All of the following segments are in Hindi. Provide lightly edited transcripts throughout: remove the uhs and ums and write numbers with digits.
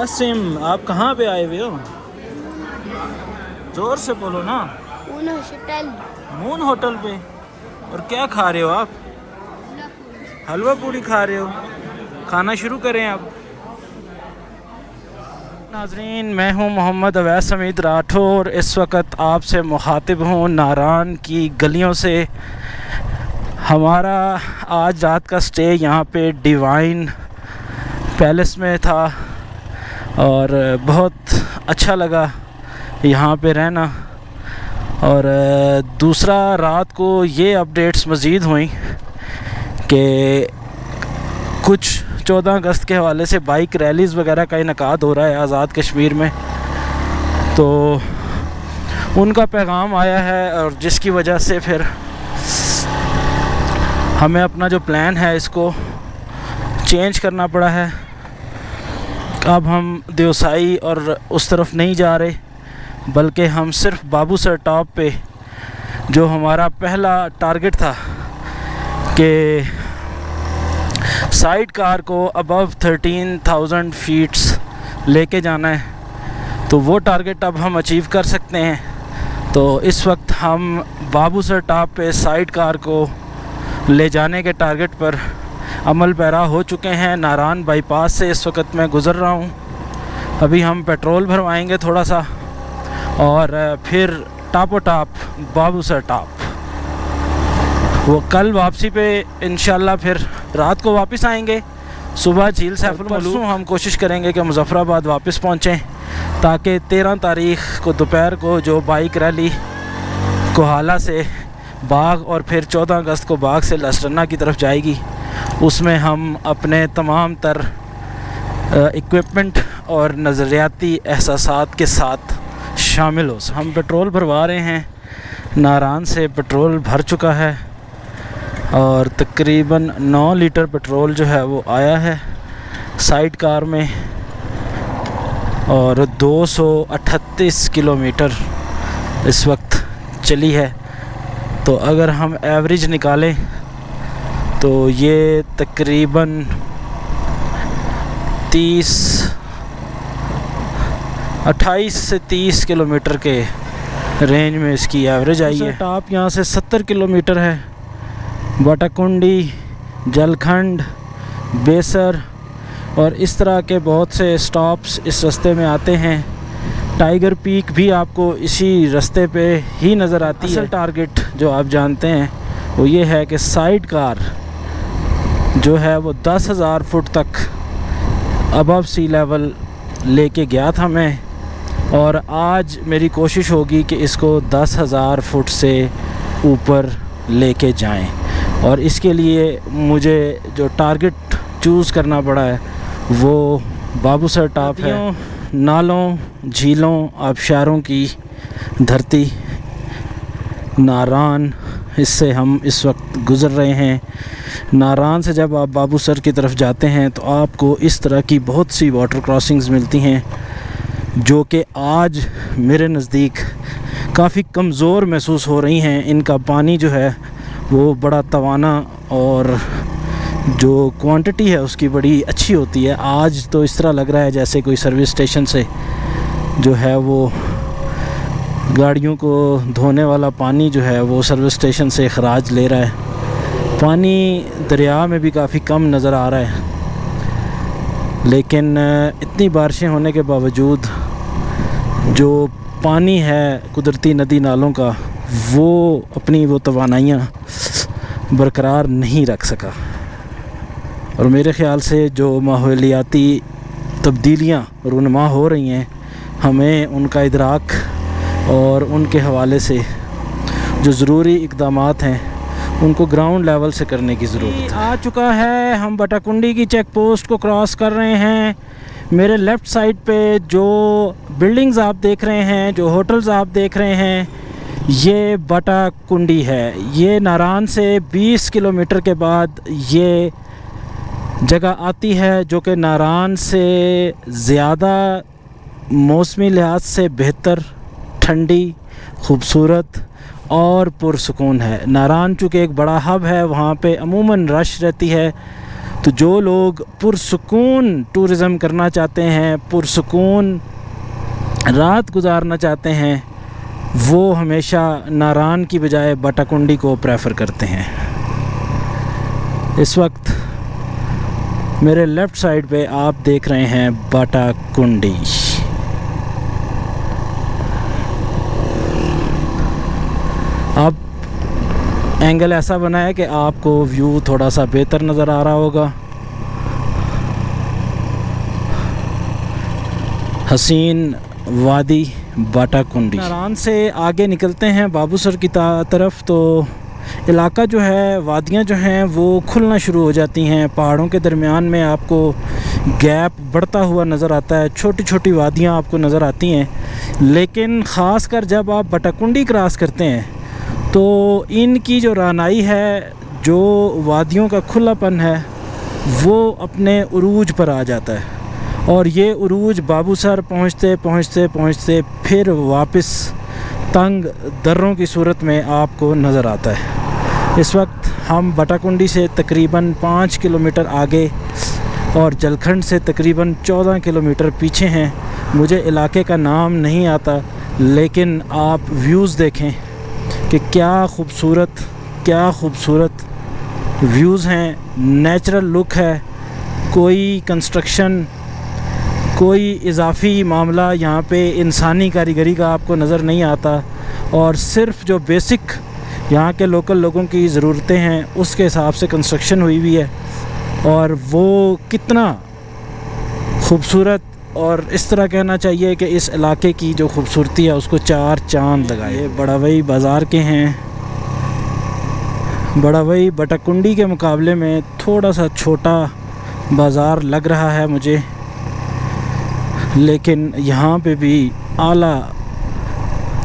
कासिम, आप कहाँ पे आए हुए हो? जोर से बोलो ना। मून होटल पे। और क्या खा रहे हो आप? हलवा पूरी खा रहे हो? खाना शुरू करें अब। नाजरीन, मैं हूं मोहम्मद अवैस हमीद राठौर। इस वक्त आपसे मुखातिब हूं नारान की गलियों से। हमारा आज रात का स्टे यहाँ पे डिवाइन पैलेस में था और बहुत अच्छा लगा यहाँ पे रहना। और दूसरा, रात को ये अपडेट्स मज़ीद हुई कि कुछ 14 अगस्त के हवाले से बाइक रैलीज़ वगैरह का इनकाद हो रहा है आज़ाद कश्मीर में, तो उनका पैगाम आया है और जिसकी वजह से फिर हमें अपना जो प्लान है इसको चेंज करना पड़ा है। अब हम देवसाई और उस तरफ नहीं जा रहे, बल्कि हम सिर्फ बाबूसर टॉप पे, जो हमारा पहला टारगेट था कि साइड कार को अबव 13,000 फीट्स लेके जाना है, तो वो टारगेट अब हम अचीव कर सकते हैं। तो इस वक्त हम बाबूसर टॉप पे साइड कार को ले जाने के टारगेट पर अमल पैरा हो चुके हैं। नारान बाईपास से इस वक्त मैं गुज़र रहा हूँ। अभी हम पेट्रोल भरवाएंगे थोड़ा सा और फिर टापो टाप बाबूसर टॉप, वो कल वापसी पे इंशाल्लाह फिर रात को वापस आएंगे। सुबह झील सैफुल मलूक हम कोशिश करेंगे कि मुजफ्फराबाद वापस पहुँचें, ताकि 13 तारीख़ को दोपहर को जो बाइक रैली कोहाला से बाग और फिर 14 अगस्त को बाग से लसरन्ना की तरफ जाएगी, उसमें हम अपने तमाम तर इक्विपमेंट और नज़रियाती एहसासात के साथ शामिल हो। हम पेट्रोल भरवा रहे हैं। नारान से पेट्रोल भर चुका है और तकरीबन 9 लीटर पेट्रोल जो है वो आया है साइड कार में, और 238 किलोमीटर इस वक्त चली है। तो अगर हम एवरेज निकालें तो ये तकरीबन 28 से 30 किलोमीटर के रेंज में इसकी एवरेज आई है। टॉप यहाँ से 70 किलोमीटर है। बटाकुंडी, जलखंड, बेसर और इस तरह के बहुत से स्टॉप्स इस रास्ते में आते हैं। टाइगर पीक भी आपको इसी रास्ते पे ही नज़र आती है। असल टारगेट जो आप जानते हैं वो ये है कि साइड कार जो है वो 10,000 फुट तक अबव सी लेवल लेके गया था मैं, और आज मेरी कोशिश होगी कि इसको 10,000 फुट से ऊपर लेके जाएं। और इसके लिए मुझे जो टारगेट चूज़ करना पड़ा है वो बाबूसर टॉप है। नालों, झीलों, आबशारों की धरती नारान, इससे हम इस वक्त गुज़र रहे हैं। नारान से जब आप बाबूसर की तरफ जाते हैं तो आपको इस तरह की बहुत सी वाटर क्रॉसिंग्स मिलती हैं, जो कि आज मेरे नज़दीक काफ़ी कमज़ोर महसूस हो रही हैं। इनका पानी जो है वो बड़ा तवाना और जो क्वांटिटी है उसकी बड़ी अच्छी होती है। आज तो इस तरह लग रहा है जैसे कोई सर्विस स्टेशन से जो है वो गाड़ियों को धोने वाला पानी जो है वो सर्विस स्टेशन से खराज ले रहा है। पानी दरिया में भी काफ़ी कम नज़र आ रहा है, लेकिन इतनी बारिशें होने के बावजूद जो पानी है कुदरती नदी नालों का वो अपनी वो तवानाइयाँ बरकरार नहीं रख सका। और मेरे ख़्याल से जो माहौलियाती तब्दीलियाँ रूनमा हो रही हैं, हमें उनका इदराक और उनके हवाले से जो ज़रूरी इक़दामात हैं उनको ग्राउंड लेवल से करने की ज़रूरत है। आ चुका है, हम बटाकुंडी की चेक पोस्ट को क्रॉस कर रहे हैं। मेरे लेफ़्ट साइड पे जो बिल्डिंग्स आप देख रहे हैं, जो होटल्स आप देख रहे हैं, ये बटाकुंडी है। ये नारान से 20 किलोमीटर के बाद ये जगह आती है, जो कि नारान से ज़्यादा मौसमी लिहाज से बेहतर, ठंडी, खूबसूरत और पुरसुकून है। नारान चूँकि एक बड़ा हब है, वहाँ पे अमूमन रश रहती है, तो जो लोग पुरसुकून टूरिज़म करना चाहते हैं, पुरसुकून रात गुजारना चाहते हैं, वो हमेशा नारान की बजाय बाटाकुंडी को प्रेफर करते हैं। इस वक्त मेरे लेफ़्ट साइड पे आप देख रहे हैं बाटाकुंडी। अब एंगल ऐसा बना है कि आपको व्यू थोड़ा सा बेहतर नज़र आ रहा होगा। हसीन वादी बाटाकुंडी। नारान से आगे निकलते हैं बाबूसर की तरफ, तो इलाका जो है, वादियाँ जो हैं वो खुलना शुरू हो जाती हैं। पहाड़ों के दरमियान में आपको गैप बढ़ता हुआ नज़र आता है, छोटी छोटी वादियाँ आपको नज़र आती हैं। लेकिन ख़ास कर जब आप बाटाकुंडी क्रॉस करते हैं तो इनकी जो रानाई है, जो वादियों का खुलापन है, वो अपने उरूज पर आ जाता है। और ये उरूज बाबूसर पहुँचते पहुँचते पहुँचते फिर वापस तंग दर्रों की सूरत में आपको नज़र आता है। इस वक्त हम बाटाकुंडी से तकरीबन 5 किलोमीटर आगे और जलखंड से तकरीबन 14 किलोमीटर पीछे हैं। मुझे इलाके का नाम नहीं आता, लेकिन आप व्यूज़ देखें कि क्या खूबसूरत व्यूज़ हैं, नेचुरल लुक है। कोई कंस्ट्रक्शन, कोई इजाफी मामला यहाँ पे इंसानी कारीगरी का आपको नज़र नहीं आता, और सिर्फ जो बेसिक यहाँ के लोकल लोगों की ज़रूरतें हैं उसके हिसाब से कंस्ट्रक्शन हुई हुई है। और वो कितना खूबसूरत, और इस तरह कहना चाहिए कि इस इलाके की जो खूबसूरती है उसको 4 चांद लगाए। ये बड़ावई बाज़ार के हैं। बड़ावई बाटाकुंडी के मुकाबले में थोड़ा सा छोटा बाज़ार लग रहा है मुझे, लेकिन यहाँ पे भी आला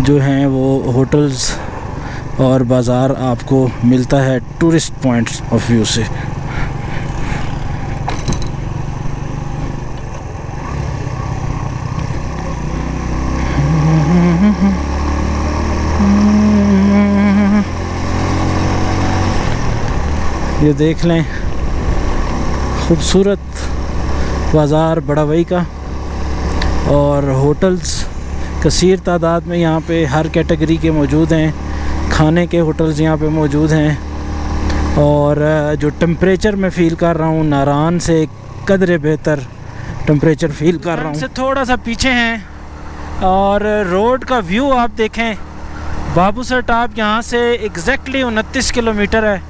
जो हैं वो होटल्स और बाज़ार आपको मिलता है टूरिस्ट पॉइंट्स ऑफ व्यू से। ये देख लें खूबसूरत बाज़ार बड़ावई का, और होटल्स कसीर तादाद में यहाँ पे हर कैटेगरी के मौजूद हैं। खाने के होटल्स यहाँ पे मौजूद हैं, और जो टेम्परेचर मैं फ़ील कर रहा हूँ, नारान से कदरे बेहतर टेम्परेचर फ़ील कर रहा हूँ। से थोड़ा सा पीछे हैं, और रोड का व्यू आप देखें। बाबूसर टॉप यहाँ से एग्जैक्टली 29 किलोमीटर है,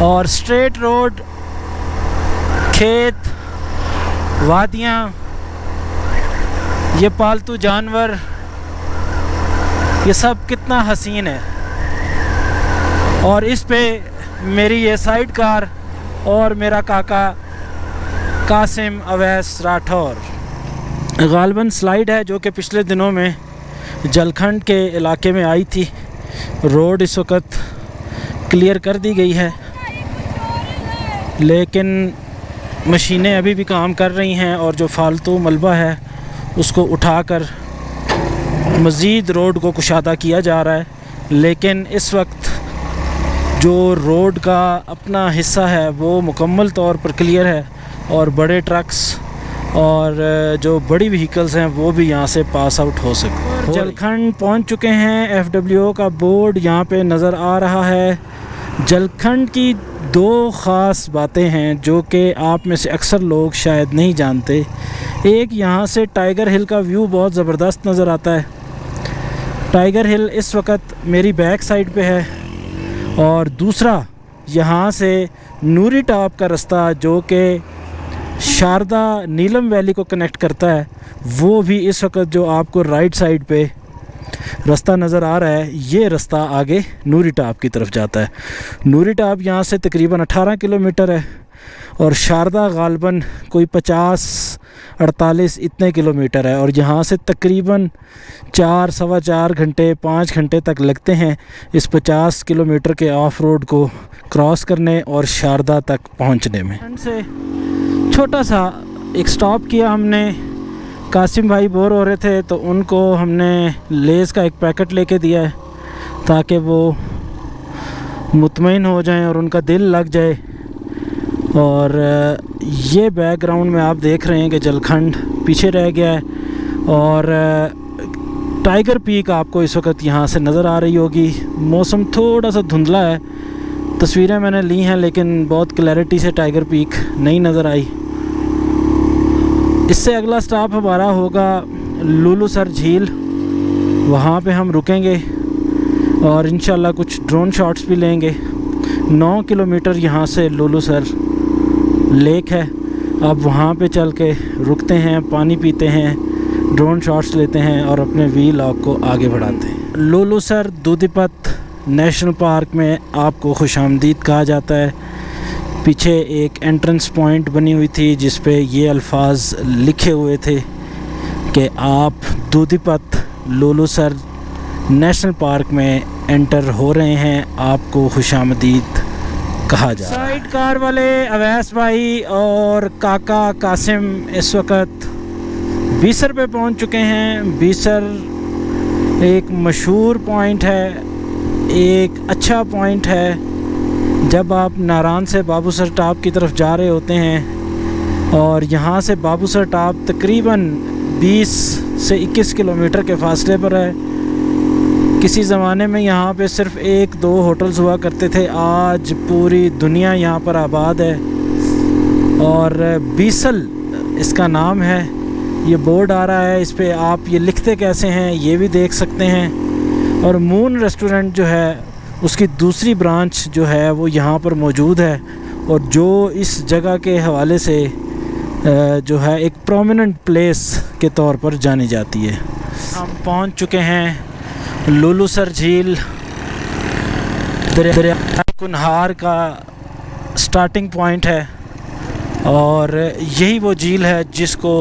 और स्ट्रेट रोड, खेत, वादियाँ, ये पालतू जानवर, ये सब कितना हसीन है। और इस पे मेरी ये साइड कार और मेरा काका कासिम अवैस राठौर। गालबन स्लाइड है जो कि पिछले दिनों में जलखंड के इलाके में आई थी। रोड इस वक्त क्लियर कर दी गई है, लेकिन मशीनें अभी भी काम कर रही हैं, और जो फालतू मलबा है उसको उठाकर मज़ीद रोड को कुशादा किया जा रहा है। लेकिन इस वक्त जो रोड का अपना हिस्सा है वो मुकम्मल तौर पर क्लियर है, और बड़े ट्रक्स और जो बड़ी व्हीकल्स हैं वो भी यहाँ से पास आउट हो सकते। जलखंड पहुँच चुके हैं। FWO का बोर्ड यहाँ पे नज़र आ रहा है। जलखंड की 2 ख़ास बातें हैं जो कि आप में से अक्सर लोग शायद नहीं जानते। एक, यहाँ से टाइगर हिल का व्यू बहुत ज़बरदस्त नज़र आता है। टाइगर हिल इस वक्त मेरी बैक साइड पे है, और दूसरा यहाँ से नूरी टॉप का रास्ता जो कि शारदा नीलम वैली को कनेक्ट करता है, वो भी इस वक्त जो आपको राइट साइड पे रास्ता नज़र आ रहा है, ये रास्ता आगे नूरी टॉप की तरफ जाता है। नूरी टॉप यहाँ से तकरीबन 18 किलोमीटर है, और शारदा गालबन कोई 50-48 इतने किलोमीटर है, और यहाँ से तकरीबन 4 सवा 4 घंटे 5 घंटे तक लगते हैं इस 50 किलोमीटर के ऑफ रोड को क्रॉस करने और शारदा तक पहुँचने में। से छोटा सा एक स्टॉप किया हमने। कासिम भाई बोर हो रहे थे तो उनको हमने लेज़ का एक पैकेट लेके दिया है ताकि वो मुतमईन हो जाएं और उनका दिल लग जाए। और ये बैकग्राउंड में आप देख रहे हैं कि जलखंड पीछे रह गया है और टाइगर पीक आपको इस वक्त यहाँ से नज़र आ रही होगी। मौसम थोड़ा सा धुंधला है, तस्वीरें मैंने ली हैं लेकिन बहुत क्लैरिटी से टाइगर पीक नहीं नज़र आई। इससे अगला स्टॉप हमारा होगा लुलुसर झील, वहाँ पे हम रुकेंगे और इंशाल्लाह कुछ ड्रोन शॉट्स भी लेंगे। 9 किलोमीटर यहाँ से लुलुसर लेक है। अब वहाँ पे चल के रुकते हैं, पानी पीते हैं, ड्रोन शॉट्स लेते हैं और अपने वीलॉग को आगे बढ़ाते हैं। लुलुसर दूधीपत नेशनल पार्क में आपको खुशामदीद कहा जाता है। पीछे एक एंट्रेंस पॉइंट बनी हुई थी जिस पे ये अल्फाज लिखे हुए थे कि आप दूधीपत लुलुसर नेशनल पार्क में एंटर हो रहे हैं, आपको खुशामदीद कहा जा रहा है। साइड कार वाले अवैस भाई और काका कासिम इस वक्त बीसर पे पहुंच चुके हैं। बीसर एक मशहूर पॉइंट है, एक अच्छा पॉइंट है। जब आप नारान से बाबूसर टॉप की तरफ जा रहे होते हैं और यहाँ से बाबूसर टॉप तकरीबन 20 से 21 किलोमीटर के फासले पर है। किसी ज़माने में यहाँ पे सिर्फ 1-2 होटल्स हुआ करते थे, आज पूरी दुनिया यहाँ पर आबाद है। और बीसल इसका नाम है, ये बोर्ड आ रहा है, इस पे आप ये लिखते कैसे हैं ये भी देख सकते हैं। और मून रेस्टोरेंट जो है उसकी दूसरी ब्रांच जो है वो यहाँ पर मौजूद है और जो इस जगह के हवाले से जो है एक प्रोमिनेंट प्लेस के तौर पर जानी जाती है। हम पहुँच चुके हैं लुलुसर झील, दरिया कुनहार का स्टार्टिंग पॉइंट है और यही वो झील है जिसको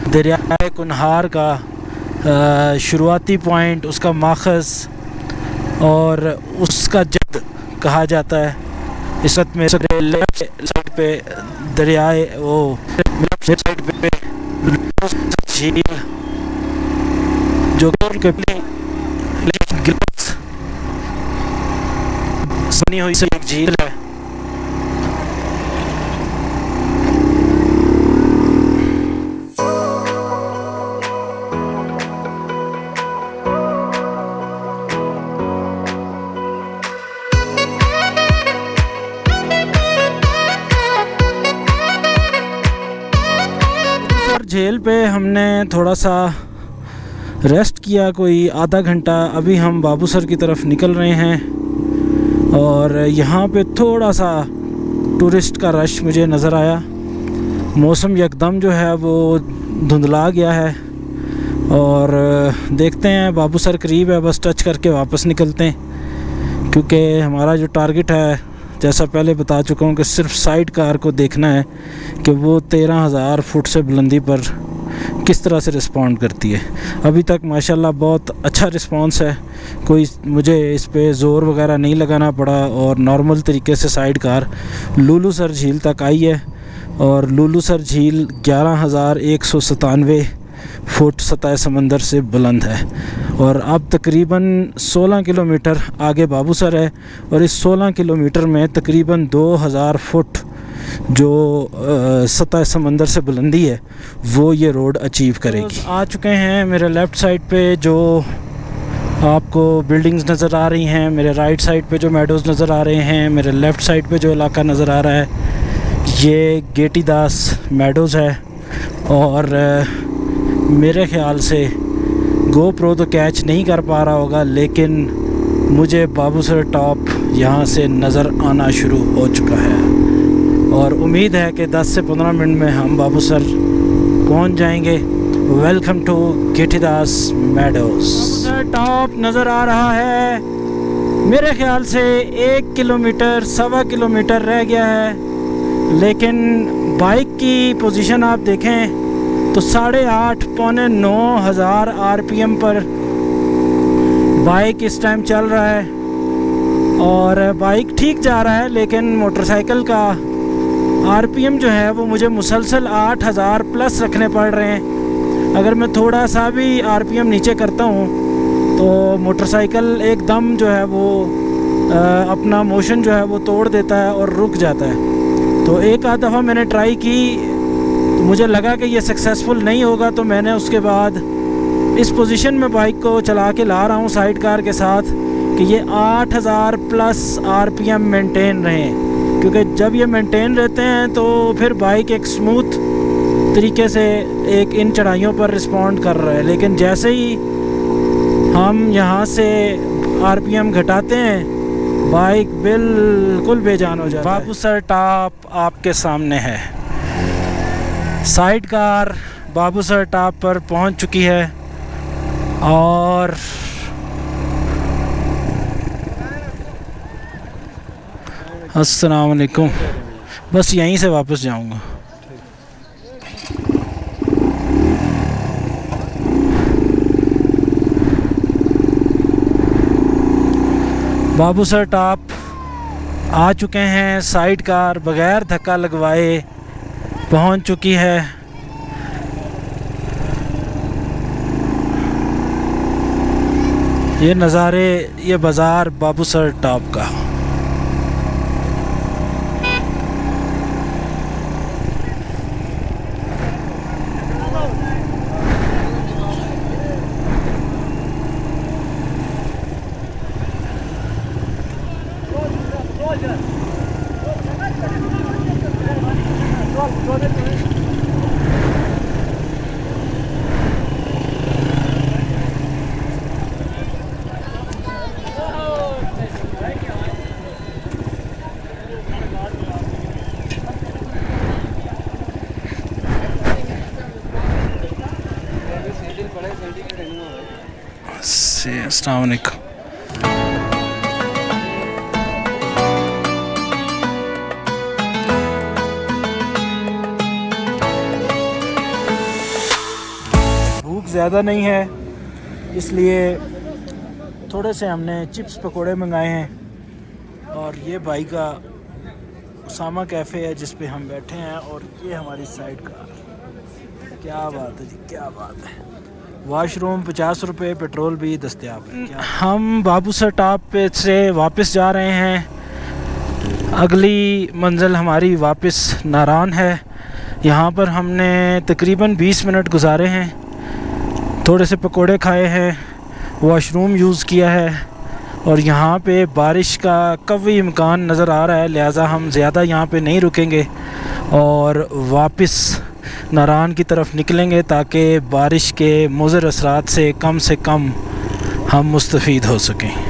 दरिया कुनहार का शुरुआती पॉइंट, उसका माखज़ और उसका जद कहा जाता है। इस वक्त मेरे लेफ्ट साइड पे दरियाए वो लेफ्ट साइड पे झील जो बनी हुई एक झील है। झील पे हमने थोड़ा सा रेस्ट किया, कोई आधा घंटा। अभी हम बाबूसर की तरफ निकल रहे हैं और यहाँ पे थोड़ा सा टूरिस्ट का रश मुझे नज़र आया। मौसम यकदम जो है वो धुंधला गया है और देखते हैं, बाबूसर करीब है, बस टच करके वापस निकलते हैं क्योंकि हमारा जो टारगेट है, जैसा पहले बता चुका हूँ कि सिर्फ साइड कार को देखना है कि वो 13,000 फुट से बुलंदी पर किस तरह से रिस्पॉन्ड करती है। अभी तक माशाल्लाह बहुत अच्छा रिस्पॉन्स है, कोई मुझे इस पे ज़ोर वगैरह नहीं लगाना पड़ा और नॉर्मल तरीके से साइड कार लुलुसर झील तक आई है। और लुलुसर झील 11,197 फुट सतह समंदर से बुलंद है और अब तकरीबन 16 किलोमीटर आगे बाबूसर है और इस 16 किलोमीटर में तकरीबन 2,000 फुट जो सतह समंदर से बुलंदी है वो ये रोड अचीव करेगी। आ चुके हैं मेरे लेफ़्ट साइड पे जो आपको बिल्डिंग्स नज़र आ रही हैं, मेरे राइट साइड पे जो मेडोज़ नज़र आ रहे हैं, मेरे लेफ़्ट साइड पे जो इलाका नज़र आ रहा है ये गेटीदास मेडोज़ है। और मेरे ख़्याल से गोप्रो तो कैच नहीं कर पा रहा होगा, लेकिन मुझे बाबूसर टॉप यहाँ से नज़र आना शुरू हो चुका है और उम्मीद है कि 10 से 15 मिनट में हम बाबूसर पहुँच जाएंगे। Welcome to Gitidas meadows. Babusar top नज़र आ रहा है, मेरे ख़्याल से 1 किलोमीटर 1.25 किलोमीटर रह गया है, लेकिन बाइक की पोजीशन आप देखें तो 8.5 पौने 9 हज़ार RPM पर बाइक इस टाइम चल रहा है और बाइक ठीक जा रहा है, लेकिन मोटरसाइकिल का RPM जो है वो मुझे मुसलसल 8,000 प्लस रखने पड़ रहे हैं। अगर मैं थोड़ा सा भी RPM नीचे करता हूँ तो मोटरसाइकिल एकदम जो है वो अपना मोशन जो है वो तोड़ देता है और रुक जाता है। तो एक आध दफ़ा मैंने ट्राई की तो मुझे लगा कि ये सक्सेसफुल नहीं होगा, तो मैंने उसके बाद इस पोजीशन में बाइक को चला के ला रहा हूँ साइड कार के साथ कि ये 8000 प्लस आरपीएम मेंटेन रहें, क्योंकि जब ये मेंटेन रहते हैं तो फिर बाइक एक स्मूथ तरीके से एक इन चढ़ाइयों पर रिस्पॉन्ड कर रहा है। लेकिन जैसे ही हम यहाँ से आरपीएम घटाते हैं बाइक बिल्कुल बेजान हो जाता है। बाबू सर टॉप आपके सामने है, साइड कार बाबू सर टॉप पर पहुँच चुकी है और अस्सलाम वालेकुम। बस यहीं से वापस जाऊंगा। बाबू सर टॉप आ चुके हैं, साइड कार बगैर धक्का लगवाए पहुंच चुकी है। ये नज़ारे, ये बाज़ार बाबू सर टॉप का। अस्सलाम वालेकुम। भूख ज़्यादा नहीं है इसलिए थोड़े से हमने चिप्स पकोड़े मंगाए हैं और ये भाई का उसामा कैफ़े है जिस पे हम बैठे हैं और ये हमारी साइड कार। क्या बात है जी, क्या बात है। वॉशरूम 50 रुपये, पेट्रोल भी दस्तयाब है। हम बाबू सर टॉप पे से वापस जा रहे हैं। अगली मंजिल हमारी वापस नारान है। यहाँ पर हमने तकरीबन 20 मिनट गुजारे हैं, थोड़े से पकोड़े खाए हैं, वॉशरूम यूज़ किया है और यहाँ पे बारिश का कवी इम्कान नज़र आ रहा है, लिहाजा हम ज़्यादा यहाँ पे नहीं रुकेंगे और वापस नारान की तरफ निकलेंगे ताकि बारिश के मुज़र असरात से कम हम मुस्तफ़ीद हो सकें।